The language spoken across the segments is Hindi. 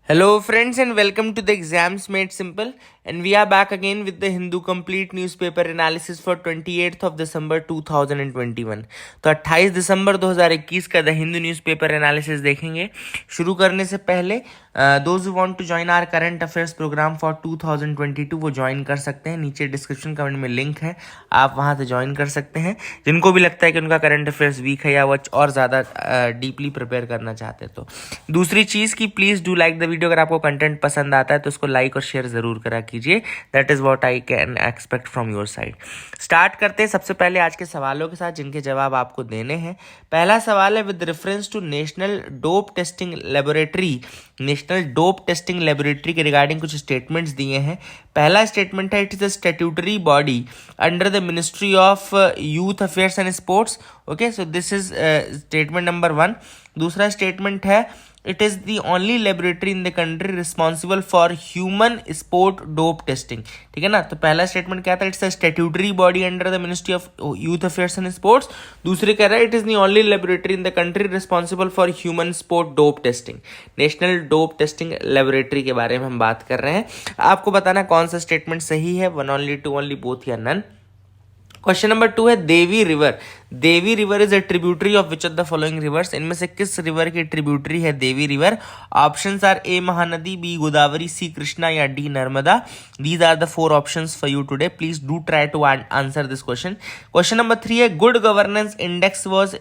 Hello, friends, and welcome to the Exams Made Simple. And we are back again with the Hindu Complete Newspaper Analysis for 28th of December 2021. तो 28 दिसंबर 2021 का द हिंदू न्यूज़पेपर एनालिसिस देखेंगे. शुरू करने से पहले those who want to join our current affairs programme for 2022 वो ज्वाइन कर सकते हैं. नीचे डिस्क्रिप्शन कमेंट में लिंक है, आप वहां से ज्वाइन कर सकते हैं. जिनको भी लगता है कि उनका करंट अफेयर्स वीक है या वो और ज़्यादा डीपली प्रिपेयर करना चाहते हैं. तो दूसरी चीज़ कि please do like the video. अगर आपको कंटेंट पसंद आता है तो उसको लाइक और शेयर ज़रूर करा कीजिए. That is what I can expect from your side. Start करते हैं सबसे पहले आज के सवालों के साथ जिनके जवाब आपको देने हैं. पहला सवाल है with reference to national dope testing laboratory. National dope testing laboratory के रिगार्डिंग कुछ स्टेटमेंट्स दिए हैं. पहला स्टेटमेंट है it is a statutory body under the ministry of youth affairs and sports. Okay, so this is statement number 1. दूसरा स्टेटमेंट है it is the only laboratory in the country responsible for human sport dope testing. ठीक है ना. तो पहला स्टेटमेंट क्या था, it's a statutory body under the ministry of youth affairs and sports. दूसरे कह रहा है it is the only laboratory in the country responsible for human sport dope testing. National dope testing laboratory के बारे में हम बात कर रहे हैं. आपको बताना कौन सा स्टेटमेंट सही है, 1 ओनली, 2 ओनली, बोथ या नन. क्वेश्चन नंबर 2 है Devi river. Devi river is a tributary of which of the following rivers. इनमें से किस रिवर की ट्रिब्यूटरी है Devi river. Options are A Mahanadi, B Godavari, C Krishna या D Narmada. These are the 4 options for you today. Please do try to answer this question. Question number 3 है good governance index was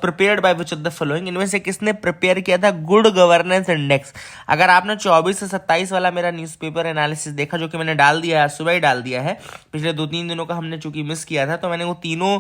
prepared by which of the following. इनमें से किसने प्रिपेयर किया था गुड गवर्नेंस इंडेक्स. अगर आपने 24 से 27 वाला मेरा न्यूज़पेपर एनालिसिस देखा जो कि मैंने डाल दिया है, सुबह ही डाल दिया है, पिछले 2-3 दिनों का हमने चूंकि मिस किया था तो मैंने वो तीनों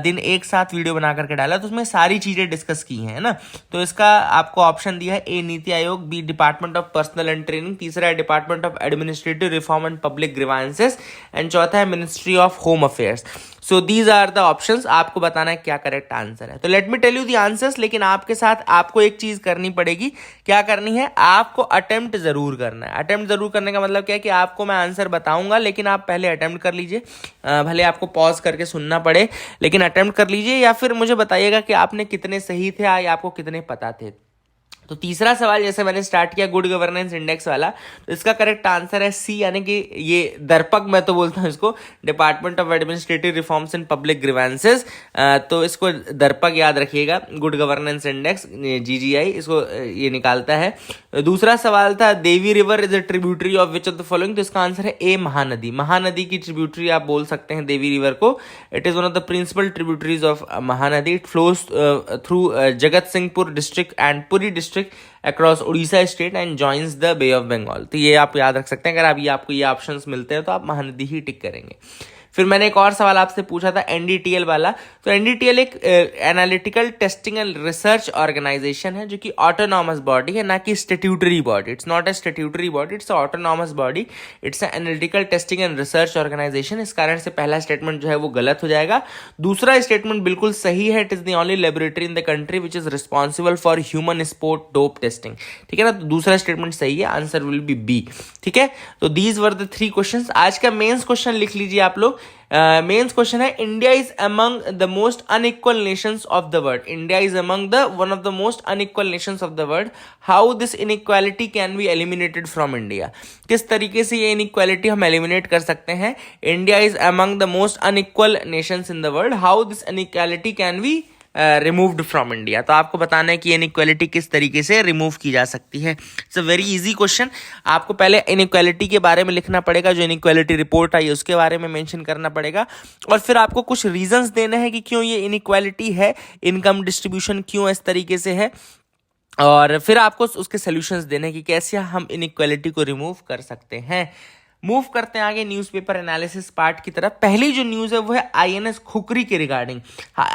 दिन एक साथ वीडियो बना करके डाला, तो उसमें सारी चीजें डिस्कस की हैं ना. तो इसका आपको ऑप्शन दिया है A Niti Aayog, B department of personnel and training, तीसरा है department of administrative reform and public grievances, and चौथा है ministry of home affairs. So these are the options. आपको बताना है क्या करेक्ट आंसर है. तो let me tell you the answers. लेकिन आपके साथ आपको एक चीज करनी पड़ेगी. क्या करनी है, आपको अटेम्प्ट जरूर करना है. अटेम्प्ट जरूर करने का मतलब क्या है कि आपको मैं आंसर बताऊंगा लेकिन आप पहले अटेम्प्ट कर लीजिए. भले आपको पॉज करके सुनना पड़े लेकिन अटेम्प्ट कर लीजिए, या फिर मुझे बताइएगा कि आपने कितने सही थे या आपको कितने पता थे. तो तीसरा सवाल जैसे मैंने स्टार्ट किया गुड गवर्नेंस इंडेक्स वाला, तो इसका करेक्ट आंसर है सी, यानी कि ये दर्पक मैं तो बोलता हूँ इसको, department of administrative reforms and public grievances. तो इसको दर्पक याद रखिएगा. गुड गवर्नेंस इंडेक्स GGI इसको ये निकालता है. दूसरा सवाल था Devi river is a tributary of which of the following. तो इसका आंसर है ए महानदी. महानदी की ट्रिब्यूटरी आप बोल सकते हैं देवी रिवर को. It is one of the principal tributaries of Mahanadi. It flows through Jagatsinghpur district and Puri district across Odisha state and joins the Bay of Bengal. तो ये आप याद रख सकते हैं. अगर आप आपको ये ऑप्शंस मिलते हैं तो आप महानदी ही टिक करेंगे. फिर मैंने एक और सवाल आपसे पूछा था NDTL वाला. तो NDTL एक analytical testing and research organisation है जो कि ऑटोनॉमस बॉडी है, ना कि statutory body. It's not a statutory body, it's autonomous body. It's analytical testing and research organisation. इस कारण से पहला स्टेटमेंट जो है वो गलत हो जाएगा. दूसरा स्टेटमेंट बिल्कुल सही है. It is the only laboratory in the country which is responsible for human sport dope testing. ठीक है ना. तो दूसरा स्टेटमेंट सही है. Answer will be B. ठीक है. तो दीज वर द 3 क्वेश्चन. आज का मेंस क्वेश्चन लिख लीजिए आप लोग. मेंस क्वेश्चन है India is among the most unequal Nations of the world. India is among the one of the most unequal Nations of the world. How this inequality can be eliminated from India. किस तरीके से ये इनइक्वालिटी हम एलिमिनेट कर सकते हैं. India is among the most unequal Nations in the world. How this inequality can be removed from India. तो आपको बताना है कि इनइक्वालिटी किस तरीके से रिमूव की जा सकती है. It's a very easy question. आपको पहले इनइक्वालिटी के बारे में लिखना पड़ेगा. जो इनइक्वालिटी रिपोर्ट आई उसके बारे में मेंशन करना पड़ेगा, और फिर आपको कुछ रीजंस देने हैं कि क्यों ये इनइक्वालिटी है, इनकम डिस्ट्रीब्यूशन क्यों इस तरीके से है, और फिर आपको उसके सोल्यूशंस देने हैं कि कैसे हम इनइक्वालिटी को रिमूव कर सकते हैं. मूव करते हैं आगे न्यूज़पेपर एनालिसिस पार्ट की तरफ. पहली जो न्यूज़ है वो है INS खुकरी के रिगार्डिंग.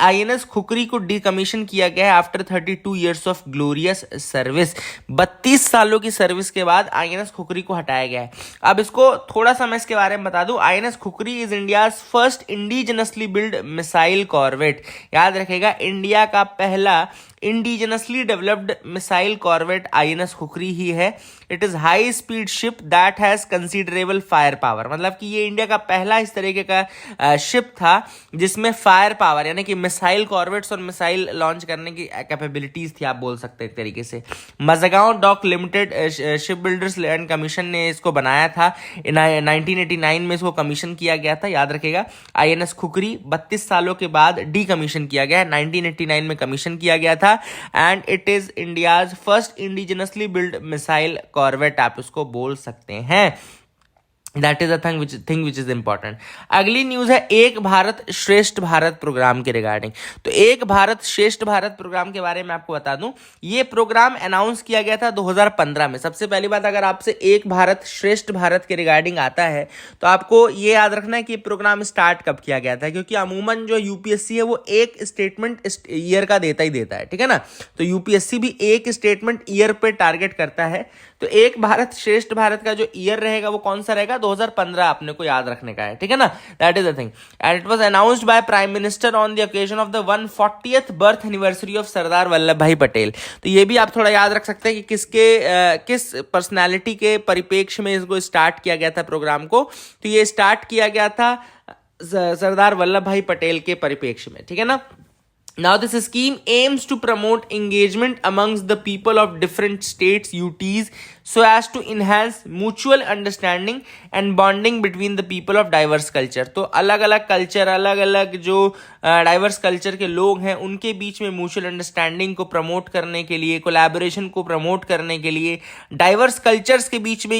INS खुकरी को डीकमीशन किया गया है after 32 years of glorious service. 32 सालों की सर्विस के बाद INS खुकरी को हटाया गया है. अब इसको थोड़ा सा मैं इसके बारे में बता दूं. INS khukri is India's first indigenously build missile corvette. याद रखेगा, इंडिया का पहला indigenously developed missile corvette INS khukri ही है। It is high speed ship that has considerable fire power, मतलब कि ये इंडिया का पहला इस तरीके का शिप था जिसमें फायर पावर यानी कि मिसाइल कॉर्वेट्स और मिसाइल लॉन्च करने की कैपेबिलिटीज थी, आप बोल सकते हैं एक तरीके से। Mazagon dock limited ship builders and commission ने इसको बनाया था। 1989 में इसको कमीशन किया गया था, याद रखेगा। INS खुखरी 32 सालों के बाद डी कमीशन किया गया, 1989 में कमीशन किया गया था। And it is India's first indigenously build missile corvette, आप इसको बोल सकते हैं। That is a thing which is important. अगली न्यूज है एक भारत श्रेष्ठ भारत प्रोग्राम के रिगार्डिंग। तो एक भारत श्रेष्ठ भारत प्रोग्राम के बारे में आपको बता दूं, ये प्रोग्राम अनाउंस किया गया था 2015 में। सबसे पहली बात, अगर आपसे एक भारत श्रेष्ठ भारत के रिगार्डिंग आता है तो आपको ये याद रखना है कि प्रोग्राम स्टार्ट कब किया गया था, क्योंकि अमूमन जो यूपीएससी है वो एक स्टेटमेंट ईयर का देता ही देता है, ठीक है ना। तो यूपीएससी भी एक स्टेटमेंट ईयर पे टारगेट करता है। तो एक भारत श्रेष्ठ भारत का जो ईयर रहेगा वो कौन सा रहेगा, 2015 अपने को याद रखने का है, ठीक है ना। That is the thing. And it was announced by prime minister on the occasion of the 140th birth anniversary of Sardar Vallabhbhai Patel. तो ये भी आप थोड़ा याद रख सकते हैं कि किस पर्सनैलिटी के परिप्रेक्ष्य में इसको स्टार्ट किया गया था प्रोग्राम को। तो ये स्टार्ट किया गया था सरदार वल्लभ भाई पटेल के परिप्रेक्ष्य में, ठीक है ना। Now this scheme aims to promote engagement amongst the people of different states UTs so as to enhance mutual understanding and bonding between the people of diverse culture। तो अलग अलग कल्चर, अलग अलग जो डाइवर्स कल्चर के लोग हैं उनके बीच में म्यूचुअल अंडरस्टैंडिंग को प्रमोट करने के लिए, कोलैबोरेशन को प्रमोट करने के लिए, डाइवर्स कल्चर्स के बीच में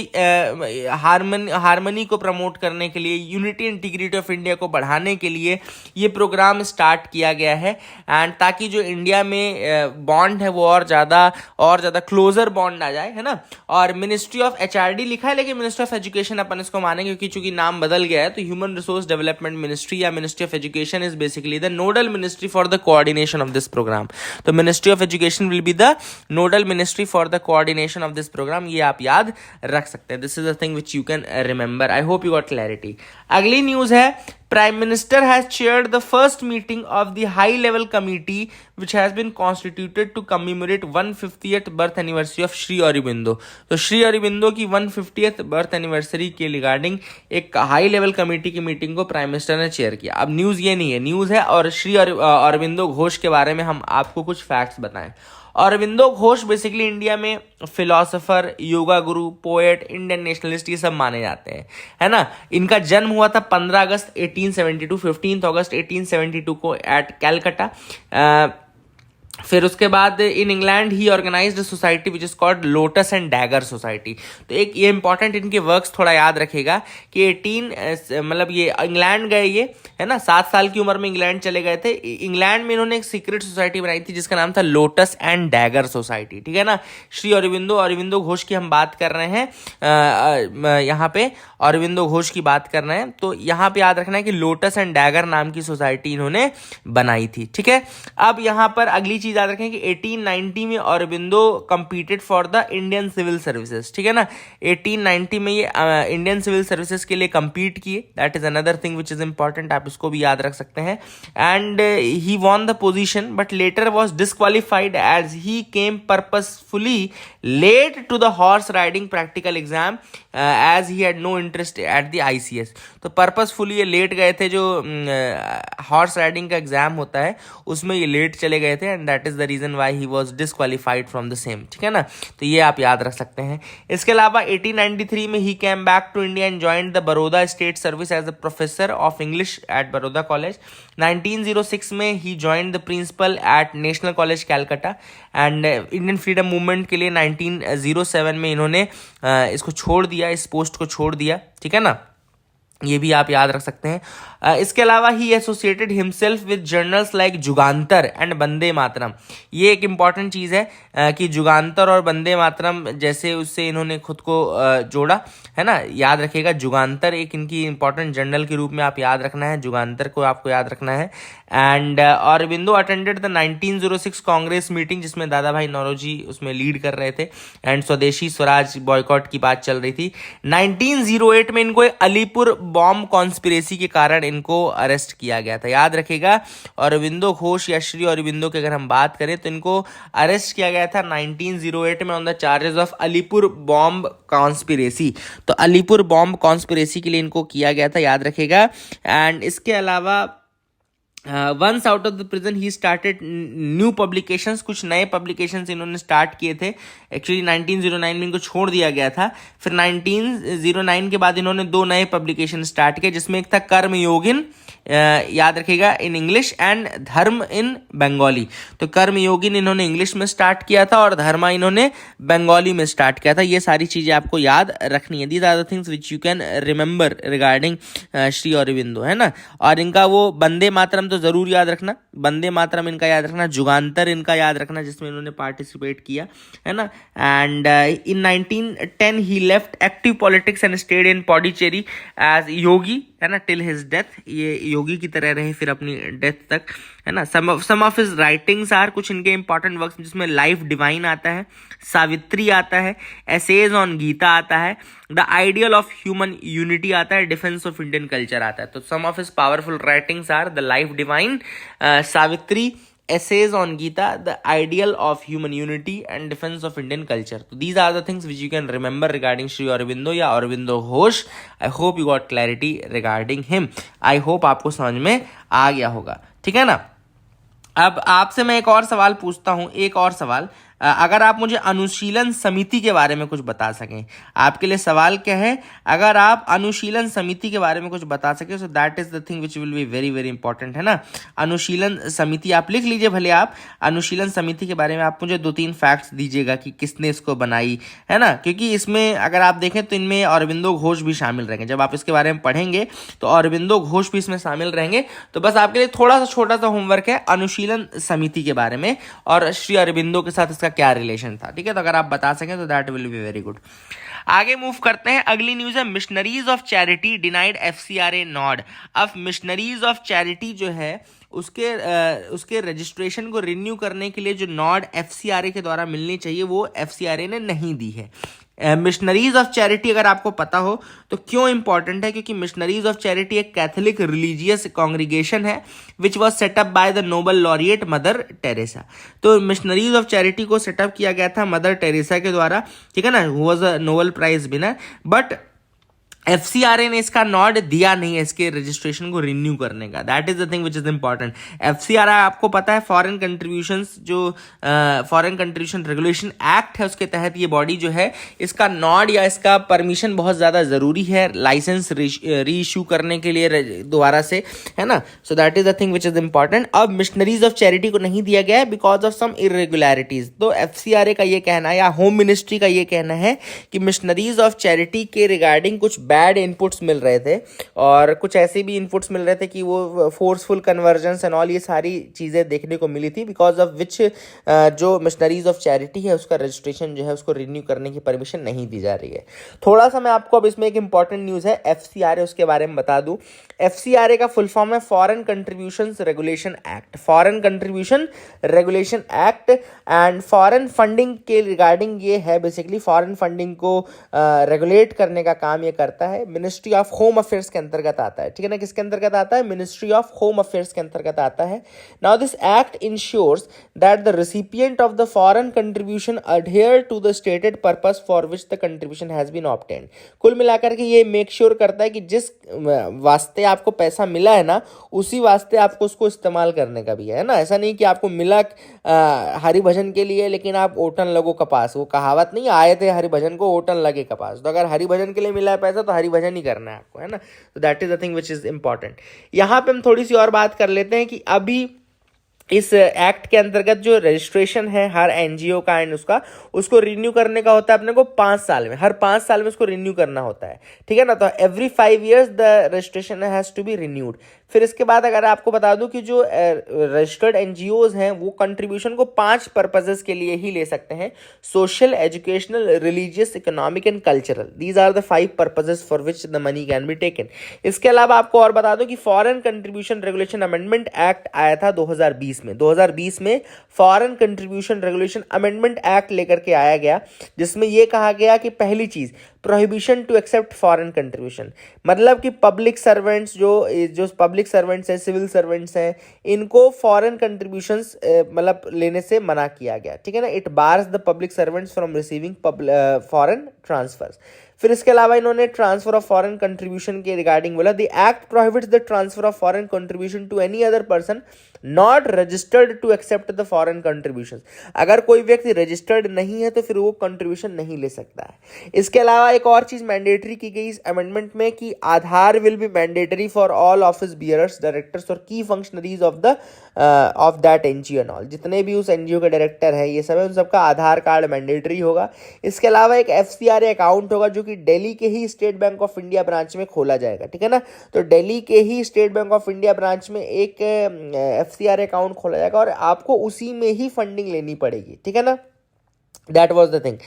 हार्मनी को प्रमोट करने के लिए, यूनिटी इंटीग्रिटी ऑफ इंडिया को बढ़ाने के लिए ये प्रोग्राम स्टार्ट किया गया है। एंड ताकि जो इंडिया में बॉन्ड है वो और ज़्यादा क्लोजर बॉन्ड आ जाए, है ना। और मिनिस्ट्री ऑफ HRD लिखा है लेकिन मिनिस्ट्री ऑफ एजुकेशन अपन इसको मानेंगे क्योंकि चूंकि नाम बदल गया है। तो ह्यूमन रिसोर्स डेवलपमेंट मिनिस्ट्री या ministry of education is basically the nodal ministry for the coordination of this programme. तो ministry of education will be the nodal ministry for the coordination of this programme. ये आप याद रख सकते हैं। This is the thing which you can remember. I hope you got clarity. अगली न्यूज है Prime Minister has chaired the first meeting of the high-level committee which has been constituted to commemorate 150th birth anniversary of Sri Aurobindo। तो श्री अरबिंदो की 150th बर्थ एनिवर्सरी के रिगार्डिंग एक हाई लेवल कमेटी की मीटिंग को प्राइम मिनिस्टर ने चेयर किया। अब न्यूज़ ये नहीं है, न्यूज़ है और श्री अरबिंदो घोष के बारे में हम आपको कुछ फैक्ट्स बताएं। अरबिंदो घोष बेसिकली इंडिया में फिलोसोफर, योगा गुरु, पोएट, इंडियन नेशनलिस्ट ये सब माने जाते हैं, है ना। इनका जन्म हुआ था 15 अगस्त 1872, 15 अगस्त 1872 को एट कैलकाटा। फिर उसके बाद in England he organised society which is called lotus and dagger society. तो एक ये इंपॉर्टेंट इनके वर्क्स थोड़ा याद रखेगा कि 18 मतलब ये इंग्लैंड गए, ये है ना, 7 साल की उम्र में इंग्लैंड चले गए थे। इंग्लैंड में इन्होंने एक सीक्रेट सोसाइटी बनाई थी जिसका नाम था लोटस एंड डैगर सोसाइटी, ठीक है ना। श्री अरबिंदो घोष की हम बात कर रहे हैं, यहाँ पे अरबिंदो घोष की बात कर रहे हैं। तो यहाँ पे याद रखना है कि लोटस एंड डैगर नाम की सोसाइटी इन्होंने बनाई थी, ठीक है। अब यहाँ पर अगली चीज याद रखें कि 1890 में Aurobindo competed for the Indian civil services, ठीक है ना। 1890 में ये इंडियन सिविल सर्विसेज के लिए कंपीट किए। That is another thing which is important, आप इसको भी याद रख सकते हैं। And he won the position but later was disqualified as he came purposefully late to the horse riding practical exam as he had no interest at the ICS। तो पर्पसफुली ये लेट गए थे, जो हॉर्स राइडिंग का एग्जाम होता है उसमें ये लेट चले गए थे and that is the reason why he was disqualified from the same, ठीक है ना। तो ये आप याद रख सकते हैं। इसके अलावा 1893 में he came back to India and joined the Baroda state service as a professor of English at Baroda college. 1906 में he joined the principal at national college Calcutta. And Indian freedom movement के लिए 1907 में इन्होंने इसको छोड़ दिया, इस पोस्ट को छोड़ दिया, ठीक है ना। ये भी आप याद रख सकते हैं। इसके अलावा he associated himself with journals like Jugantar and Vande Mataram. ये एक इंपॉर्टेंट चीज़ है कि जुगांतर और वंदे मातरम जैसे उससे इन्होंने खुद को जोड़ा, है ना। याद रखिएगा, जुगांतर एक इनकी इंपॉर्टेंट जर्नल के रूप में आप याद रखना है, जुगांतर को आपको याद रखना है। And Aurobindo attended the 1906 Congress meeting जिसमें दादा भाई नौरोजी उसमें लीड कर रहे थे एंड स्वदेशी स्वराज बॉयकॉट की बात चल रही थी। 1908 में इनको अलीपुर बॉम्ब कॉन्स्पिरेसी के कारण इनको अरेस्ट किया गया था। याद रखिएगा, अरविंदो घोष या श्री अरविंदो की अगर हम बात करें तो इनको अरेस्ट किया गया था 1908 में on the charges of Alipur bomb conspiracy. तो अलीपुर बॉम्ब कॉन्स्पिरेसी के लिए इनको किया गया था, याद रखिएगा। एंड इसके अलावा once out of the prison he started new publications, कुछ नए पब्लिकेशंस इन्होंने स्टार्ट किए थे। एक्चुअली 1909 में इनको छोड़ दिया गया था, फिर 1909 के बाद इन्होंने 2 नए पब्लिकेशन स्टार्ट किए, जिसमें एक था कर्मयोगिन, याद रखिएगा, इन इंग्लिश, एंड धर्म इन बंगाली। तो कर्मयोगिन इन्होंने इंग्लिश में स्टार्ट किया था और धर्मा इन्होंने बंगाली में स्टार्ट किया था। ये सारी चीज़ें आपको याद रखनी है। These are the things which you can remember regarding Shri Aurobindo, है ना। और इनका वो वंदे मातरम तो जरूर याद रखना, वंदे मातरम इनका याद रखना, जुगांतर इनका याद रखना जिसमें इन्होंने पार्टिसिपेट किया, है ना। And in 1910 he left active politics and stayed in Pondicherry as yogi, है ना, टिल हिज डेथ। ये योगी की तरह रहे फिर अपनी डेथ तक, है ना। सम ऑफ हिज राइटिंग्स आर, कुछ इनके इंपॉर्टेंट वर्क्स जिसमें लाइफ डिवाइन आता है, सावित्री आता है, एसेज ऑन गीता आता है, the ideal of human unity आता है, डिफेंस ऑफ इंडियन कल्चर आता है। तो some of his powerful writings are the life divine, Savitri, essays on Gita, the ideal of human unity and defense of Indian culture. So these are the things which you can remember regarding Sri Aurobindo या Aurobindo Ghosh. I hope you got clarity regarding him. I hope आपको समझ में आ गया होगा, ठीक है ना। अब आपसे मैं एक और सवाल पूछता हूँ, एक और सवाल, अगर आप मुझे अनुशीलन समिति के बारे में कुछ बता सकें। आपके लिए सवाल क्या है, अगर आप अनुशीलन समिति के बारे में कुछ बता सकें, so that is the thing which will be very very important, है ना। अनुशीलन समिति आप लिख लीजिए भले आप, अनुशीलन समिति के बारे में आप मुझे 2-3 फैक्ट्स दीजिएगा कि किसने इसको बनाई, है ना। क्योंकि इसमें अगर आप देखें तो इनमें अरविंदो घोष भी शामिल रहेंगे। जब आप इसके बारे में पढ़ेंगे तो अरविंदो घोष भी इसमें शामिल रहेंगे। तो बस आपके लिए थोड़ा सा छोटा सा होमवर्क है अनुशीलन समिति के बारे में और श्री अरविंदो के साथ इसका क्या रिलेशन था, ठीक है। तो अगर आप बता सकें तो that will be very good. आगे मूव करते हैं, अगली न्यूज है missionaries of charity denied FCRA nod. अब मिशनरीज ऑफ चैरिटी जो है उसके रजिस्ट्रेशन को रिन्यू करने के लिए जो नॉड एफसीआरए के द्वारा मिलनी चाहिए वो एफसीआरए ने नहीं दी है। मिशनरीज ऑफ चैरिटी अगर आपको पता हो तो क्यों इंपॉर्टेंट है, क्योंकि मिशनरीज ऑफ चैरिटी एक कैथोलिक रिलीजियस कॉन्ग्रीगेशन है which was set up by the Nobel laureate Mother Teresa. तो मिशनरीज ऑफ चैरिटी को सेटअप किया गया था मदर टेरेसा के द्वारा, ठीक है ना, who was a Nobel prize winner. But FCRA ने इसका नॉड दिया नहीं है इसके रजिस्ट्रेशन को रिन्यू करने का। That is the thing which is important. FCRA आपको पता है फॉरेन कंट्रीब्यूशंस जो फॉरेन कंट्रीब्यूशन रेगुलेशन एक्ट है उसके तहत ये बॉडी जो है इसका नॉड या इसका परमिशन बहुत ज़्यादा ज़रूरी है लाइसेंस री इशू करने के लिए दोबारा से, है ना। So that is the thing which is important. अब मिशनरीज ऑफ चैरिटी को नहीं दिया गया है बिकॉज ऑफ सम इरेगुलरिटीज। तो एफसीआरए का ये कहना है या होम मिनिस्ट्री का ये कहना है कि मिशनरीज ऑफ चैरिटी के रिगार्डिंग कुछ बैड इनपुट्स मिल रहे थे और कुछ ऐसे भी इनपुट्स मिल रहे थे कि वो फोर्सफुल कन्वर्जन्स एंड ऑल ये सारी चीज़ें देखने को मिली थी बिकॉज ऑफ विच जो मिशनरीज ऑफ चैरिटी है उसका रजिस्ट्रेशन जो है उसको रिन्यू करने की परमिशन नहीं दी जा रही है। थोड़ा सा मैं आपको अब इसमें एक इंपॉर्टेंट न्यूज़ है एफसीआरए उसके बारे में बता दूं। एफसीआरए का फुल फॉर्म है foreign contributions regulation act. Foreign contribution regulation act and foreign funding के रिगार्डिंग ये है, बेसिकली फॉरेन फंडिंग को रेगुलेट करने का काम ये करता है। मिनिस्ट्री ऑफ होम अफेयर्स के अंतर्गत आता है, ठीक है ना। किसके अंतर्गत आता है, मिनिस्ट्री ऑफ होम अफेयर्स के अंतर्गत आता है। Now this act ensures that the recipient of the foreign contribution adhere to the stated purpose for which the contribution has been obtained. कुल मिलाकर के ये मेक श्योर करता है कि जिस वास्ते आपको पैसा मिला है ना उसी वास्ते आपको उसको इस्तेमाल करने का भी है ना। ऐसा नहीं कि आपको मिला हरिभजन के लिए लेकिन आप ओटन लगो कपास, वो कहावत नहीं, आए थे हरिभजन को ओटन लगे कपास। तो अगर हरिभजन के लिए मिला है पैसा तो हरिभजन ही करना है आपको, है ना। तो that is the thing which is important. यहाँ पे हम थोड़ी सी और बात कर लेते हैं कि अभी इस एक्ट के अंतर्गत जो रजिस्ट्रेशन है हर एनजीओ का एंड उसको रिन्यू करने का होता है अपने को 5 साल में, हर 5 साल में उसको रिन्यू करना होता है, ठीक है ना। तो every 5 years the registration has to be renewed. फिर इसके बाद अगर आपको बता दूं कि जो रजिस्टर्ड एनजीओज हैं वो कंट्रीब्यूशन को 5 पर्पजेस के लिए ही ले सकते हैं, social, educational, religious, economic and cultural. These are the 5 purposes for which the money can be taken. इसके अलावा आपको और बता दूं कि foreign contribution regulation amendment act आया था 2020 में। 2020 में foreign contribution regulation amendment act लेकर के आया गया जिसमें यह कहा गया कि पहली चीज prohibition to accept foreign contribution, मतलब कि पब्लिक सर्वेंट्स जो पब्लिक सर्वेंट्स हैं, सिविल सर्वेंट्स हैं, इनको फॉरेन कंट्रीब्यूशंस मतलब लेने से मना किया गया, ठीक है ना। It bars the public servants from receiving foreign transfers. फिर इसके अलावा इन्होंने ट्रांसफर ऑफ फॉरेन कंट्रीब्यूशन के रिगार्डिंग बोला, the act prohibits the transfer of foreign contribution to any other person not registered to accept the foreign contribution. अगर कोई व्यक्ति रजिस्टर्ड नहीं है तो फिर वो कंट्रीब्यूशन नहीं ले सकता है। इसके अलावा एक और चीज मैंडेटरी की गई इस अमेंडमेंट में कि Aadhaar will be mandatory for all office bearers, directors और की functionaries of that NGO and all. जितने भी उस एनजीओ के डायरेक्टर है, ये सब है, उन सबका आधार कार्ड मैंडेटरी होगा। इसके अलावा एक एफसीआरए अकाउंट होगा जो कि दिल्ली के ही state bank of India branch में खोला जाएगा, ठीक है ना। तो दिल्ली के ही state bank of India branch में एक एफसीआरए अकाउंट खोला जाएगा और आपको उसी में ही फंडिंग लेनी पड़ेगी, ठीक है ना। That was the thing.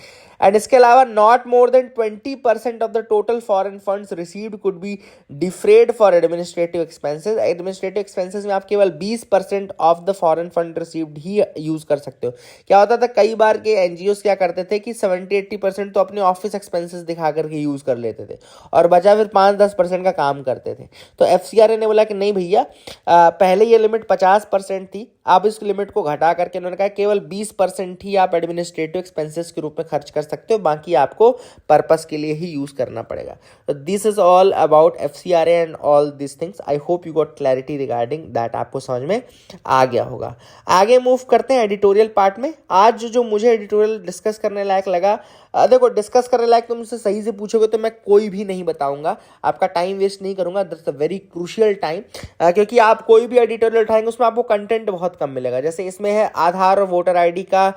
And इसके अलावा not more than 20% of the total foreign funds received could be deferred for administrative expenses. Administrative expenses में आप केवल 20% of the foreign fund received ही यूज कर सकते हो। क्या होता था, कई बार के एनजीओस क्या करते थे कि 70-80% तो अपने ऑफिस एक्सपेंसेस दिखा करके यूज कर लेते थे और बचा फिर 5-10% का काम करते थे। तो एफसीआरए ने बोला कि नहीं भैया, पहले ये लिमिट 50% थी, आप इस लिमिट को घटा करके उन्होंने कहा केवल 20% ही आप एडमिनिस्ट्रेटिव एक्सपेंसेस के रूप में खर्च कर सकते हो, बाकी आपको पर्पस के लिए ही यूज करना पड़ेगा। तो this is all about FCRA and all this things. I hope you got clarity regarding that, आपको समझ में आ गया होगा। आगे मूव करते हैं एडिटोरियल पार्ट में। आज जो मुझे एडिटोरियल डिस्कस करने लायक लगा, देखो डिस्कस करने लायक तो मुझसे सही से पूछोगे तो मैं कोई भी नहीं बताऊंगा, आपका टाइम वेस्ट नहीं करूंगा। That's a very crucial time, क्योंकि आप कोई भी एडिटोरियल उठाएंगे उसमें आपको कंटेंट बहुत कम मिलेगा। जैसे इसमें है आधार और वोटर आईडी का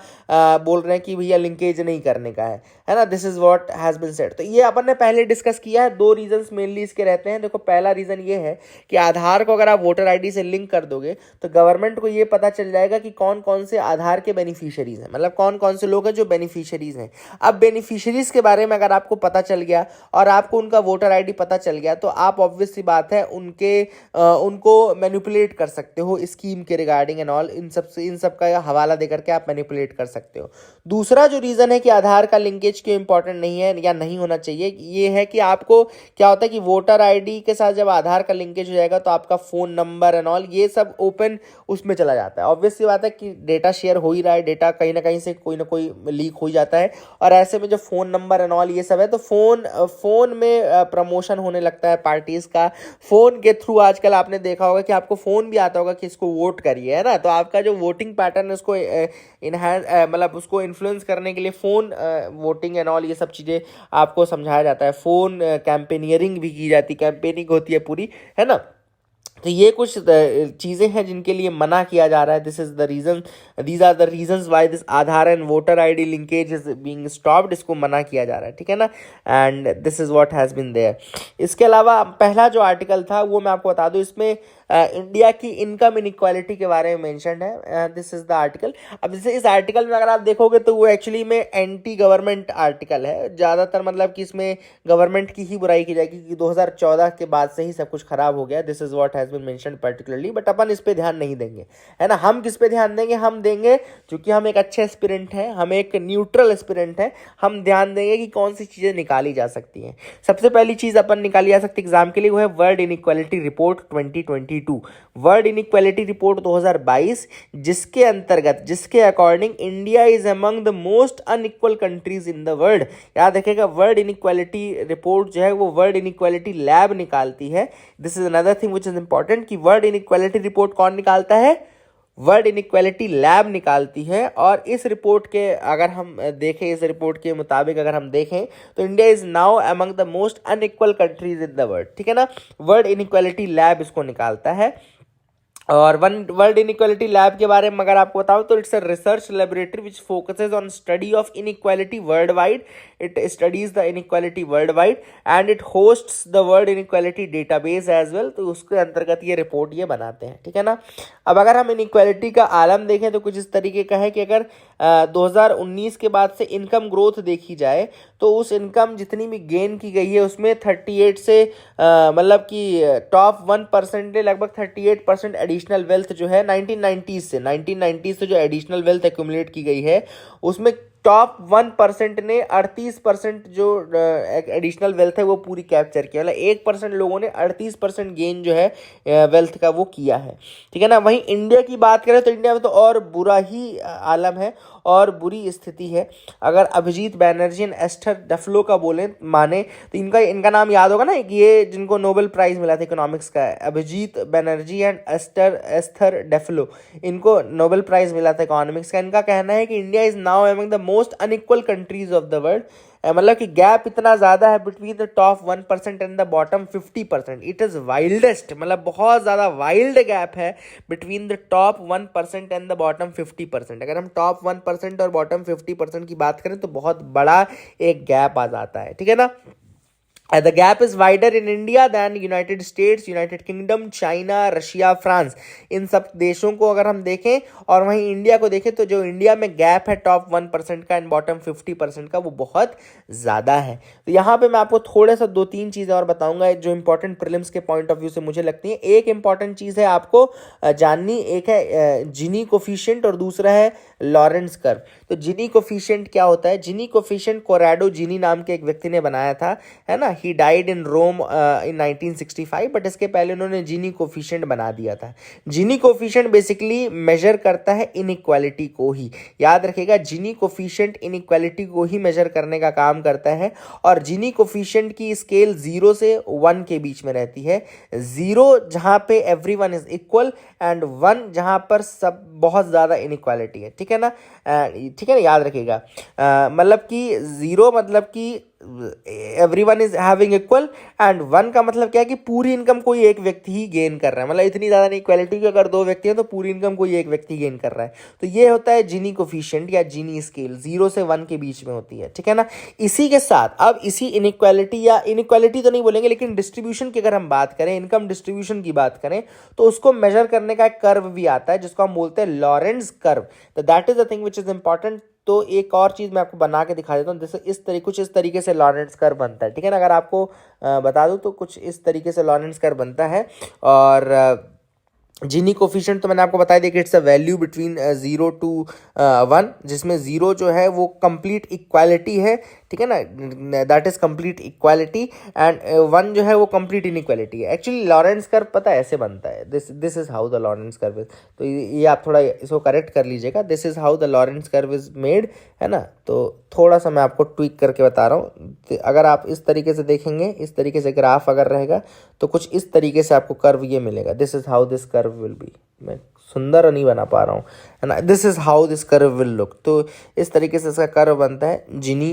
बोल रहे हैं कि भैया लिंकेज नहीं करने का है ना। This is what has been said. तो ये अपन ने पहले डिस्कस किया है। 2 रीजंस मेनली इसके रहते हैं। देखो पहला रीजन ये है कि आधार को अगर आप वोटर आईडी से लिंक कर दोगे तो गवर्नमेंट को ये पता चल जाएगा कि कौन कौन से आधार के बेनिफिशियरीज हैं, मतलब कौन कौन से लोग हैं जो बेनिफिशियरीज हैं। अब बेनिफिशियरीज के बारे में अगर आपको पता चल गया और आपको उनका वोटर आईडी पता चल गया तो आप ऑब्वियस सी बात है उनको मैनिपुलेट कर सकते हो स्कीम के रिगार्डिंग एंड ऑल। इन सब का हवाला देकर के आप मैनिपुलेट कर सकते हो। दूसरा जो रीजन है कि आधार का लिंकेज क्यों इंपॉर्टेंट नहीं है या नहीं होना चाहिए, ये है कि आपको क्या होता है कि वोटर आईडी के साथ जब आधार का लिंकेज हो जाएगा तो आपका फोन नंबर एंड ऑल ये सब ओपन उसमें चला जाता है। ऑब्वियस सी बात है कि डेटा शेयर हो ही रहा है, डेटा कहीं ना कहीं से कोई ना कोई लीक हो जाता है। और ऐसे में जो फोन नंबर एंड ऑल ये सब है तो फोन में प्रमोशन होने लगता है पार्टीज का। फोन के थ्रू आजकल आपने देखा होगा कि आपको फोन भी आता होगा कि इसको वोट करिए, है ना। तो आपका जो वोटिंग पैटर्न है उसको मतलब उसको इन्फ्लुएंस करने के लिए फोन वोटिंग एंड ऑल ये सब चीज़ें आपको समझाया जाता है। फोन कैंपेनियरिंग भी की जाती है, कैंपेनिंग होती है पूरी, है ना। तो ये कुछ चीज़ें हैं जिनके लिए मना किया जा रहा है। This is the reason, these are the reasons why this Aadhaar and voter ID linkage is being stopped. इसको मना किया जा रहा है, ठीक है ना। And this is what has been there. इसके अलावा पहला जो आर्टिकल था वो मैं आपको बता दूं, इसमें इंडिया की इनकम इनइक्वालिटी के बारे में मेंशन है। This is the article. अब जैसे इस आर्टिकल में अगर आप देखोगे तो वो एक्चुअली में एंटी गवर्नमेंट आर्टिकल है ज़्यादातर, मतलब कि इसमें गवर्नमेंट की ही बुराई की जाएगी कि 2014 के बाद से ही सब कुछ खराब हो गया। This is what has been mention particularly, but अपन इस पे ध्यान नहीं देंगे, है ना। हम किस पे ध्यान देंगे, हम देंगे क्योंकि हम एक अच्छे एस्पिरेंट हैं, हम एक न्यूट्रल एस्पिरेंट हैं, हम ध्यान देंगे कि कौन सी चीज़ें निकाली जा सकती हैं। सबसे पहली चीज़ अपन निकाली जा सकती है एग्जाम के लिए, वो है world inequality report 2022, world inequality report 2022, जिसके अंतर्गत, जिसके according India is among the most unequal countries in the world. याद रखिएगा वर्ल्ड इनइक्वालिटी रिपोर्ट जो है वो वर्ल्ड इनइक्वालिटी लैब निकालती है। This is another thing which is important कि वर्ल्ड इनइक्वालिटी रिपोर्ट कौन निकालता है, वर्ल्ड इनइक्वालिटी लैब निकालती है। और इस रिपोर्ट के अगर हम देखें, इस रिपोर्ट के मुताबिक अगर हम देखें तो India is now among the most unequal countries in the world, ठीक है ना। वर्ल्ड इनइक्वालिटी लैब इसको निकालता है। और वर्ल्ड इनइक्वालिटी लैब के बारे में अगर आपको बताऊं तो it's a research laboratory which focuses on study of inequality worldwide. It studies the inequality worldwide and it hosts the world inequality database as well. तो उसके अंतर्गत ये रिपोर्ट ये बनाते हैं, ठीक है ना। अब अगर हम इनइक्वालिटी का आलम देखें तो कुछ इस तरीके का है कि अगर 2019 के बाद से इनकम ग्रोथ देखी जाए तो उस इनकम जितनी भी गेन की गई है उसमें 38 से मतलब कि टॉप 1% ने लगभग 38% एडिशनल वेल्थ जो है 1990s से जो एडिशनल वेल्थ एक्यूमुलेट की गई है उसमें टॉप 1% ने 38% जो एडिशनल वेल्थ है वो पूरी कैप्चर किया, मतलब 1% लोगों ने 38% गेन जो है वेल्थ का वो किया है, ठीक है ना। वहीं इंडिया की बात करें तो इंडिया में तो और बुरा ही आलम है और बुरी स्थिति है। अगर Abhijit Banerjee and Esther Duflo का बोले माने तो इनका नाम याद होगा ना, कि ये जिनको नोबेल प्राइज मिला था इकोनॉमिक्स का, Abhijit Banerjee and Esther Duflo, इनको नोबेल प्राइज मिला था इकोनॉमिक्स का। इनका कहना है कि India is now among the most unequal countries of the world, मतलब कि गैप इतना ज्यादा है between the top 1% and the bottom 50%। It is wildest, मतलब बहुत ज्यादा वाइल्ड गैप है between the top 1% and the bottom 50%। अगर हम टॉप 1% और बॉटम 50% की बात करें तो बहुत बड़ा एक गैप आ जाता है, ठीक है ना। The gap is wider in India than United States, United Kingdom, China, Russia, France। इन सब देशों को अगर हम देखें और वहीं इंडिया को देखें तो जो इंडिया में गैप है टॉप 1% का एंड बॉटम 50% का वो बहुत ज़्यादा है। तो यहाँ पे मैं आपको थोड़ा सा 2-3 चीज़ें और बताऊंगा जो इंपॉर्टेंट प्रीलिम्स के पॉइंट ऑफ व्यू से मुझे लगती है। एक इंपॉर्टेंट चीज़ है आपको जाननी, एक है जिनी कोफिशिएंट और दूसरा है लॉरेंस कर्व। तो जिनी कोफिशिएंट क्या होता है? जिनी कोफिशिएंट कोराडो जिनी नाम के एक व्यक्ति ने बनाया था, है ना। He died in Rome in 1965, but इसके पहले उन्होंने जिनी कोफिशिएंट बना दिया था। जिनी कोफिशिएंट बेसिकली मेजर करता है इनइक्वालिटी को ही, याद रखिएगा, जिनी कोफिशिएंट इनइक्वालिटी को ही मेजर करने का काम करता है। और जिनी कोफिशिएंट की स्केल 0 से 1 के बीच में रहती है। 0 जहां पे एवरीवन इज इक्वल एंड 1 जहां पर सब बहुत ज्यादा इनइक्वालिटी है, ठीक है ना। ठीक है ना, याद रखिएगा। मतलब कि 0 मतलब कि everyone is having equal and 1 का मतलब क्या है कि पूरी इनकम कोई एक व्यक्ति ही गेन कर रहा है, मतलब इतनी ज्यादा इक्वालिटी की अगर 2 व्यक्ति हैं तो पूरी इनकम कोई एक व्यक्ति गेन कर रहा है। तो ये होता है जिनी कोफिशिएंट या जिनी स्केल, 0 से 1 के बीच में होती है, ठीक है ना। इसी के साथ अब इसी इनइक्वालिटी, या इनइक्वालिटी तो नहीं बोलेंगे लेकिन डिस्ट्रीब्यूशन की अगर हम बात करें, इनकम डिस्ट्रीब्यूशन की बात करें, तो उसको मेजर करने का एक कर्व भी आता है जिसको हम बोलते हैं लॉरेंस कर्व। तो that is the thing which is important. तो एक और चीज मैं आपको बना के दिखा देता हूँ, जैसे कुछ इस तरीके से लॉरेंस कर्व बनता है, ठीक है ना। अगर आपको बता दूं तो कुछ इस तरीके से लॉरेंस कर्व बनता है। और जिनी कोफिशिएंट तो मैंने आपको बता दिया कि it's a value between 0 to 1, जिसमें 0 जो है वो कंप्लीट इक्वालिटी है, ठीक है ना, that is complete equality, and 1 जो है वो कंप्लीट इनइक्वालिटी है। एक्चुअली लॉरेंस कर्व पता है ऐसे बनता है, this is how the Lawrence curve is. तो ये आप थोड़ा इसको करेक्ट कर लीजिएगा, this is how the Lawrence curve is made, है ना। तो थोड़ा सा मैं आपको ट्विक करके बता रहा हूँ। अगर आप इस तरीके से देखेंगे, इस तरीके से ग्राफ अगर रहेगा तो कुछ इस तरीके से आपको कर्व ये मिलेगा, this is how this curve will be. मैं सुंदर नहीं बना पा रहा हूँ, है ना। This is how this curve will look. तो इस तरीके से इसका कर्व बनता है, जिनी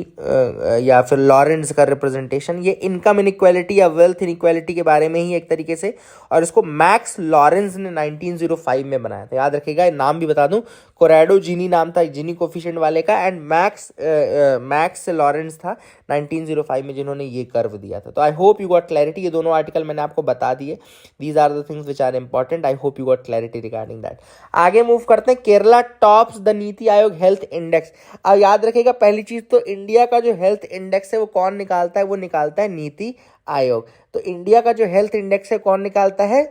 या फिर लॉरेंस का रिप्रेजेंटेशन। ये इनकम इनइक्वालिटी या वेल्थ इनइक्वालिटी के बारे में ही एक तरीके से, और इसको मैक्स लॉरेंस ने 1905 में बनाया था, याद रखिएगा। नाम भी बता दूं, कोराडो जिनी नाम था जिनी कोफिशिएंट वाले का, एंड मैक्स लॉरेंस था 1905 में जिन्होंने ये कर्व दिया था। तो I hope you got clarity. ये दोनों आर्टिकल मैंने आपको बता दिए, these are the things which are important. I hope you got clarity regarding that. आगे मूव करते हैं, Kerala tops the NITI Aayog health index. अब याद रखिएगा, पहली चीज तो इंडिया का जो हेल्थ इंडेक्स है वो कौन निकालता है? वो निकालता है नीति आयोग। तो इंडिया का जो हेल्थ इंडेक्स है कौन निकालता है?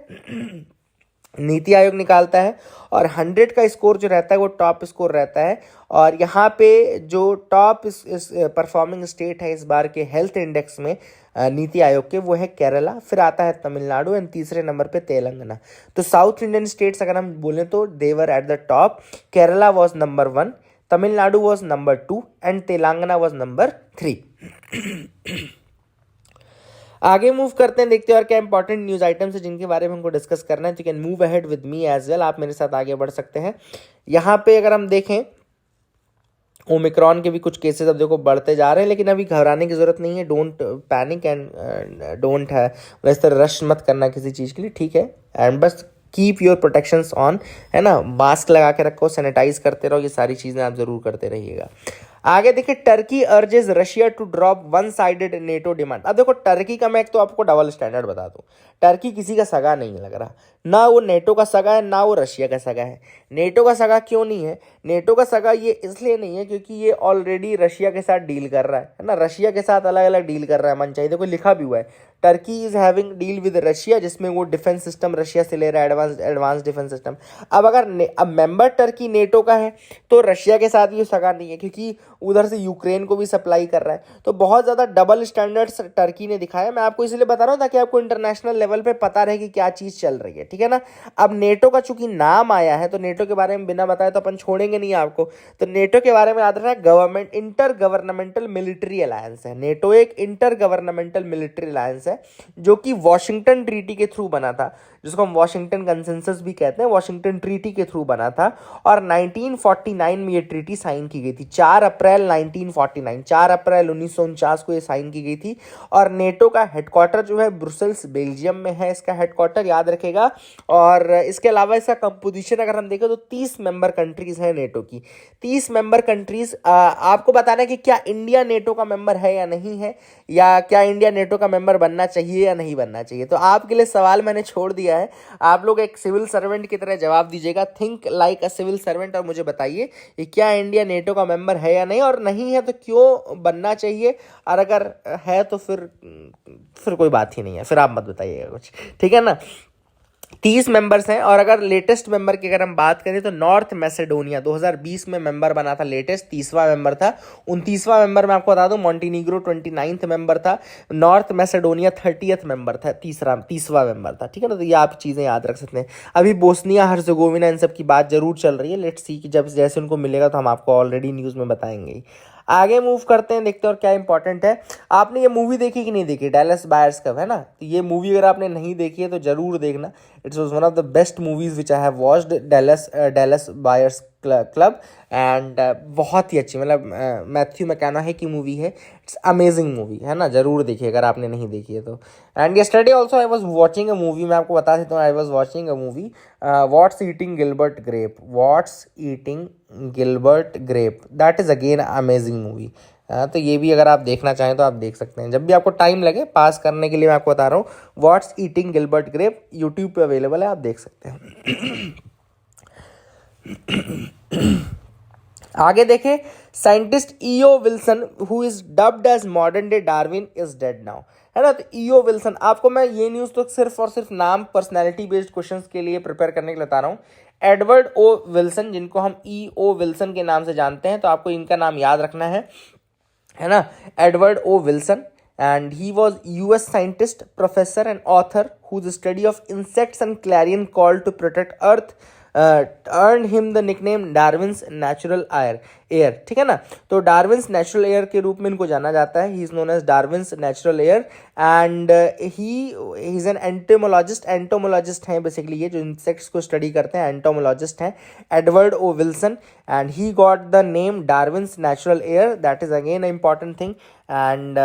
नीति आयोग निकालता है। और 100 का स्कोर जो रहता है वो टॉप स्कोर रहता है। और यहाँ पे जो टॉप परफॉर्मिंग स्टेट है इस बार के हेल्थ इंडेक्स में नीति आयोग के, वो है केरला, फिर आता है तमिलनाडु एंड तीसरे नंबर पे तेलंगाना। तो साउथ इंडियन स्टेट्स अगर हम बोलें तो they were at the top. Kerala was number 1, Tamil Nadu was number 2 and Telangana was number 3। आगे मूव करते हैं, देखते हैं और क्या इंपॉर्टेंट न्यूज आइटम्स है जिनके बारे में हमको डिस्कस करना है। तो can move ahead with me as well, आप मेरे साथ आगे बढ़ सकते हैं। यहाँ पे अगर हम देखें, ओमिक्रॉन के भी कुछ केसेस अब देखो बढ़ते जा रहे हैं, लेकिन अभी घबराने की जरूरत नहीं है। डोंट पैनिक एंड डोंट है वैसे तरह रश मत करना किसी चीज़ के लिए, ठीक है। एंड बस कीप योर प्रोटेक्शंस ऑन, है ना। मास्क लगा के रखो, सैनिटाइज करते रहो, ये सारी चीज़ें आप जरूर करते रहिएगा। आगे देखिए, Turkey urges Russia to drop one sided NATO demand. अब देखो टर्की का मैं एक तो आपको डबल स्टैंडर्ड बता दूं, टर्की किसी का सगा नहीं लग रहा। ना वो नेटो का सगा है ना वो रशिया का सगा है। नेटो का सगा क्यों नहीं है? नेटो का सगा ये इसलिए नहीं है क्योंकि ये ऑलरेडी रशिया के साथ डील कर रहा है ना, रशिया के साथ अलग अलग डील कर रहा है। मन चाहिए देखो लिखा भी हुआ है, Turkey is having deal with Russia, जिसमें वो डिफेंस सिस्टम रशिया से ले रहा है, एडवांस डिफेंस सिस्टम। अब अगर अब मेंबर टर्की नेटो का है तो रशिया के साथ भी सगा नहीं है, क्योंकि उधर से यूक्रेन को भी सप्लाई कर रहा है। तो बहुत ज़्यादा डबल स्टैंडर्ड्स टर्की ने दिखाया। मैं आपको इसलिए बता रहा हूँ ताकि आपको इंटरनेशनल लेवल पे पता रहे कि क्या चीज़ चल रही है, ठीक है ना। अब नेटो का चूंकि नाम आया है तो नेटो के बारे में बिना बताए तो अपन छोड़ेंगे नहीं आपको। तो नेटो के बारे में याद रखना, government inter governmental military alliance है। नेटो एक इंटर गवर्नमेंटल मिलिट्री अलायंस है जो कि वॉशिंगटन ट्रीटी के थ्रू बना था, जिसको हम वॉशिंगटन कंसेंसस भी कहते हैं। वॉशिंगटन ट्रीटी के थ्रू बना था और 1949 में ये ट्रीटी साइन की गई थी। 4 अप्रैल 1949, 4 अप्रैल 1949 को ये साइन की गई थी। और नेटो का हेडक्वार्टर जो है ब्रुसेल्स बेल्जियम में है, इसका हेडक्वार्टर, याद रखेगा। और इसके अलावा इसका कंपोजिशन अगर हम देखें तो 30 मेंबर कंट्रीज हैं नेटो की, 30 मेंबर कंट्रीज। आपको बताना है कि क्या इंडिया नेटो का मेंबर है या नहीं है, या क्या इंडिया नेटो का मेंबर बनना चाहिए या नहीं बनना चाहिए। तो आपके लिए सवाल मैंने छोड़ दिया है, आप लोग एक सिविल सर्वेंट की तरह जवाब दीजिएगा, think like a civil servant, और मुझे बताइए कि क्या इंडिया नेटो का मेंबर है या नहीं, और नहीं है तो क्यों बनना चाहिए, और अगर है तो फिर कोई बात ही नहीं है, फिर आप मत बताइएगा कुछ, ठीक है ना। 30 मेंबर्स हैं। और अगर लेटेस्ट मेंबर की अगर हम बात करें तो नॉर्थ मैसेडोनिया 2020 में मेंबर बना था, लेटेस्ट 30वां मेंबर था। 29वां मेंबर मैं आपको बता दूं मॉन्टीनीग्रो 29th मेंबर था, नॉर्थ मैसेडोनिया 30th मेंबर था, 30वां मेंबर था, ठीक है ना। तो ये आप चीज़ें याद रख सकते हैं। अभी बोस्निया हर्जेगोविना इन सब की बात जरूर चल रही है, लेट्स सी कि जब जैसे उनको मिलेगा तो हम आपको ऑलरेडी न्यूज़ में बताएंगे ही। आगे मूव करते हैं, देखते हैं और क्या इंपॉर्टेंट है। आपने ये मूवी देखी कि नहीं देखी, डैलस बायर्स क्लब, है ना। तो ये मूवी अगर आपने नहीं देखी है तो जरूर देखना। It's was one of the best movies which I have watched, Dallas buyers club. And बहुत ही अच्छी, मतलब मैथ्यू मैककॉनॉही की मूवी है। इट्स अमेजिंग मूवी है ना, जरूर देखिए अगर आपने नहीं देखी है तो। And yesterday also I was watching a movie, मैं आपको बता देता हूँ, I was watching a movie what's eating Gilbert Grape, what's eating Gilbert Grape, that is again amazing movie. तो ये भी अगर आप देखना चाहें तो आप देख सकते हैं, जब भी आपको टाइम लगे पास करने के लिए। मैं आपको बता रहा हूँ what's eating Gilbert Grape, YouTube पे अवेलेबल है, आप देख सकते हैं। आगे देखें, scientist E O Wilson who is dubbed as modern day Darwin is dead now, है ना। तो ईओ विल्सन, आपको मैं ये न्यूज़ तो सिर्फ और सिर्फ नाम, पर्सनैलिटी बेस्ड क्वेश्चंस के लिए प्रिपेयर करने के लिए बता रहा हूँ। एडवर्ड ओ विल्सन, जिनको हम ईओ विल्सन के नाम से जानते हैं, तो आपको इनका नाम याद रखना है ना, Edward O Wilson. And he was US scientist, professor and author whose study of insects and clarion call to protect earth earned him the nickname Darwin's natural air, ठीक है ना। तो डार्विन्स नेचुरल एयर के रूप में इनको जाना जाता है, he is known as Darwin's natural heir. And he is an entomologist हैं बेसिकली, ये जो इंसेक्ट्स को स्टडी करते हैं एंटोमोलॉजिस्ट हैं, Edward O Wilson. And he got the name Darwin's natural heir, that is again a important thing. And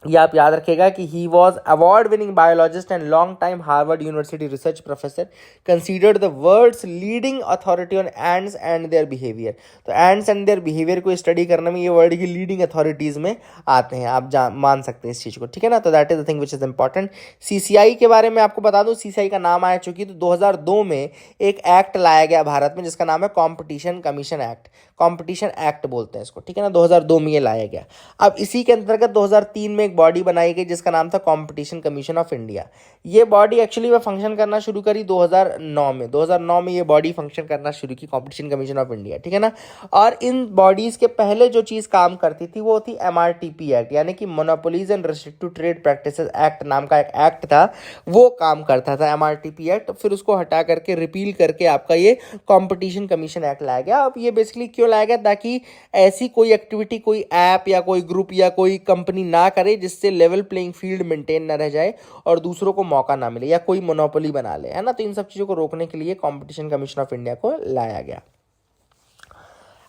ये आप याद रखेगा कि he was award winning biologist and long time Harvard university research professor, considered the world's leading authority on ants and their behaviour. तो एंड्स एंड देयर बिहेवियर को स्टडी करने में ये वर्ल्ड की लीडिंग अथॉरिटीज़ में आते हैं, आप मान सकते हैं इस चीज़ को, ठीक है ना। तो that is the thing which is important. CCI के बारे में आपको बता दूं, सीसीआई का नाम आया चूंकि तो 2002 में एक एक्ट लाया गया भारत में जिसका नाम है competition commission act, competition act बोलते हैं इसको, ठीक है ना। 2002 में ये लाया गया। अब इसी के अंतर्गत 2003 में एक बॉडी बनाई गई जिसका नाम था कॉम्पिटिशन कमीशन ऑफ इंडिया। ये बॉडी एक्चुअली वह फंक्शन करना शुरू करी 2009 में, 2009 में ये बॉडी फंक्शन करना शुरू की, कॉम्पिटिशन कमीशन ऑफ इंडिया, ठीक है ना। और इन बॉडीज के पहले जो चीज़ काम करती थी वो थी एमआरटीपी एक्ट, यानी कि monopolies and restrictive trade practices act नाम का एक एक्ट था, वो काम करता था एमआरटीपी एक्ट। फिर उसको हटा करके रिपील करके आपका ये कॉम्पिटिशन कमीशन एक्ट लाया गया। अब ये बेसिकली क्यों लाया गया, ताकि ऐसी कोई एक्टिविटी, कोई ऐप या कोई ग्रुप या कोई कंपनी ना करे जिससे लेवल प्लेइंग फील्ड मेंटेन ना रह जाए और दूसरों को मौका ना मिले, या कोई मोनोपोली बना ले, है ना। तो इन सब चीज़ों को रोकने के लिए कॉम्पिटिशन कमीशन ऑफ इंडिया को लाया गया।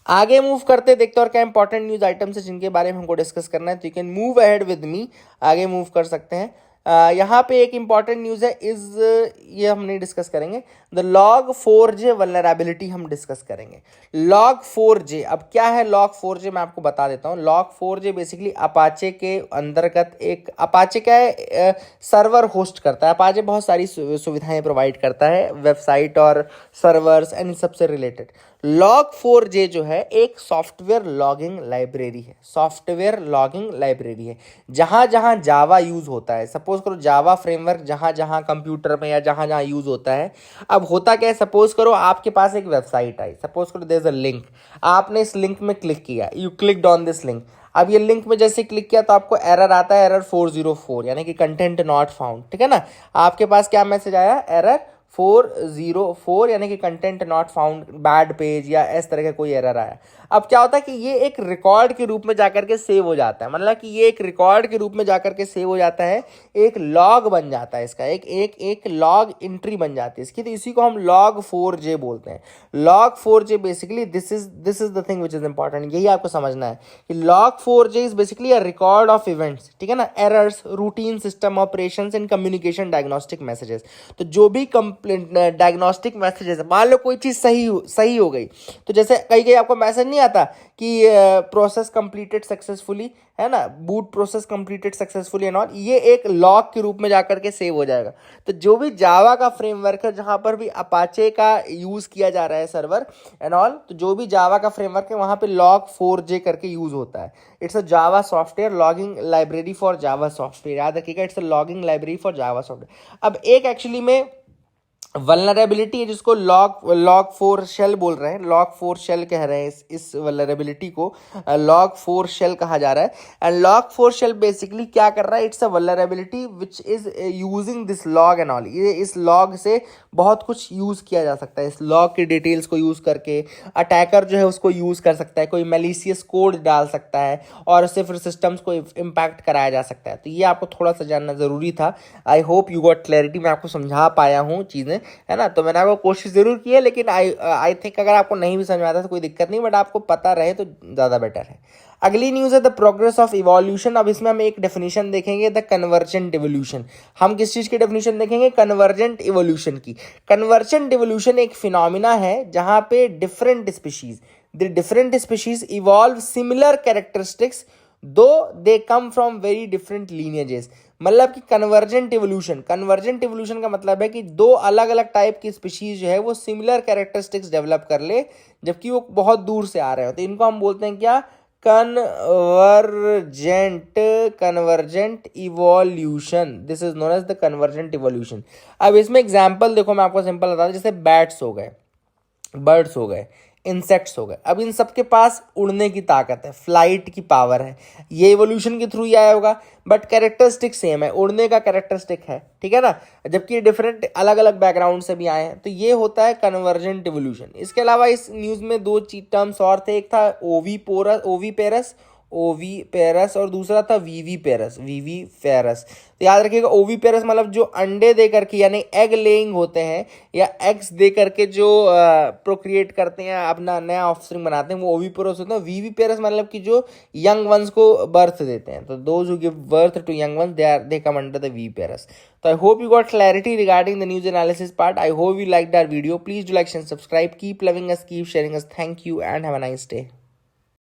आगे मूव करते देखते और क्या इंपॉर्टेंट न्यूज आइटम्स है जिनके बारे में हमको डिस्कस करना है। तो you can move ahead with मी, आगे मूव कर सकते हैं। यहाँ पे एक इंपॉर्टेंट न्यूज़ है इज, ये हम नहीं डिस्कस करेंगे। द log4j वल्नरेबिलिटी हम डिस्कस करेंगे। log4j, अब क्या है log4j, मैं आपको बता देता हूँ। log4j बेसिकली अपाचे के अंतर्गत एक, अपाचे क्या है, सर्वर होस्ट करता है। अपाचे बहुत सारी सुविधाएं प्रोवाइड करता है, वेबसाइट और सर्वर्स एंड सबसे रिलेटेड। log4j जो है एक सॉफ्टवेयर लॉगिंग लाइब्रेरी है, सॉफ्टवेयर लॉगिंग लाइब्रेरी है। जहाँ जहाँ जावा यूज़ होता है, सपोज करो जावा फ्रेमवर्क जहाँ जहाँ कंप्यूटर में या जहाँ जहाँ यूज़ होता है, अब होता क्या है, सपोज करो आपके पास एक वेबसाइट आई, सपोज करो देयर इज अ लिंक, आपने इस लिंक में क्लिक किया, you clicked on this link. अब ये लिंक में जैसे क्लिक किया तो आपको एरर आता है, एरर 404, यानी कि कंटेंट नॉट फाउंड, ठीक है ना। आपके पास क्या मैसेज आया, एरर 404, यानी कि content not found, bad page या इस तरह का कोई एरर आया। अब क्या होता है कि ये एक रिकॉर्ड के रूप में जाकर के सेव हो जाता है, मतलब कि ये एक रिकॉर्ड के रूप में जाकर के सेव हो जाता है, एक लॉग बन जाता है इसका, एक लॉग एंट्री बन जाती है इसकी, तो इसी को हम log4j बोलते हैं। log4j basically this is the thing which is important, यही आपको समझना है कि log4j is basically a record of events, ठीक है ना, errors, routine system operations and communication diagnostic messages. तो जो भी डायग्नोस्टिक मैसेजेस, मान लो कोई चीज़ सही हो गई, तो जैसे कहीं कहीं आपको मैसेज नहीं आता कि प्रोसेस कंप्लीटेड सक्सेसफुली, है ना, boot process completed successfully and all, ये एक लॉग के रूप में जाकर के सेव हो जाएगा। तो जो भी जावा का फ्रेमवर्क है, जहाँ पर भी अपाचे का यूज़ किया जा रहा है सर्वर एंड ऑल, तो जो भी जावा का फ्रेमवर्क है वहाँ पे log4j करके यूज़ होता है। It's a Java software logging library for Java software, याद रखिएगा, it's a logging library for Java software. अब एक एक्चुअली में वल्नरेबिलिटी है जिसको log4 शेल बोल रहे हैं, log4 शेल कह रहे हैं इस वल्नरेबिलिटी को, log4 शेल कहा जा रहा है। एंड log4 शेल बेसिकली क्या कर रहा है, it's a vulnerability which is using this log and all, ये इस लॉग से बहुत कुछ यूज़ किया जा सकता है। इस लॉग की डिटेल्स को यूज़ करके अटैकर जो है उसको यूज़ कर सकता है, कोई मैलिशियस कोड डाल सकता है और उससे फिर सिस्टम्स को इम्पैक्ट कराया जा सकता है। तो ये आपको थोड़ा सा जानना ज़रूरी था। आई होप यू गॉट क्लैरिटी, मैं आपको समझा पाया हूँ चीज़ें, है ना। तो मैंने आपको कोशिश जरूर की है, लेकिन आई थिंक अगर आपको नहीं भी समझ में आता तो कोई दिक्कत नहीं, बट आपको पता रहे तो ज़्यादा बेटर है। अगली न्यूज़ है द प्रोग्रेस ऑफ इवोल्यूशन। अब इसमें हम एक डेफिनेशन देखेंगे, द कन्वर्जेंट इवोल्यूशन। हम किस चीज़ की डेफिनेशन देखेंगे, कन्वर्जेंट इवोल्यूशन की। कन्वर्जेंट इवोल्यूशन एक फिनोमिना है जहाँ पे different species evolve similar characteristics दो दे कम फ्रॉम वेरी डिफरेंट लीनियजेस। मतलब कि कन्वर्जेंट इवोल्यूशन का मतलब है कि दो अलग अलग टाइप की स्पीशीज जो है वो सिमिलर कैरेक्टरिस्टिक्स डेवलप कर ले, जबकि वो बहुत दूर से आ रहे हो, तो इनको हम बोलते हैं क्या, convergent evolution. This is known as the convergent evolution. अब इसमें एग्जांपल देखो, मैं आपको सिंपल बता दूं, जैसे बैट्स हो गए, बर्ड्स हो गए, इंसेक्ट्स हो गए। अब इन सबके पास उड़ने की ताकत है, फ्लाइट की पावर है, ये इवोल्यूशन के थ्रू ही आया होगा, बट कैरेक्टरिस्टिक सेम है, उड़ने का कैरेक्टरिस्टिक है, ठीक है ना, जबकि डिफरेंट अलग अलग बैकग्राउंड से भी आए हैं। तो ये होता है कन्वर्जेंट इवोल्यूशन। इसके अलावा इस न्यूज़ में दो टर्म्स और थे, एक था ओवी पेरस और दूसरा था वीवी पेरस। तो याद रखिएगा, ओवी पेरस मतलब जो अंडे दे करके, यानी एग लेइंग होते हैं या एग्स दे करके जो प्रोक्रिएट करते हैं, अपना नया ऑफस्प्रिंग बनाते हैं, वो ओवी पेरस होते हैं। वीवी पेरस मतलब कि जो यंग वंस को बर्थ देते हैं, तो those who give birth to young ones they come under the viviparous. So I hope you got clarity regarding the news analysis part. I hope you liked our video. Please do like and subscribe. Keep loving us, keep sharing us. Thank you and have a nice day.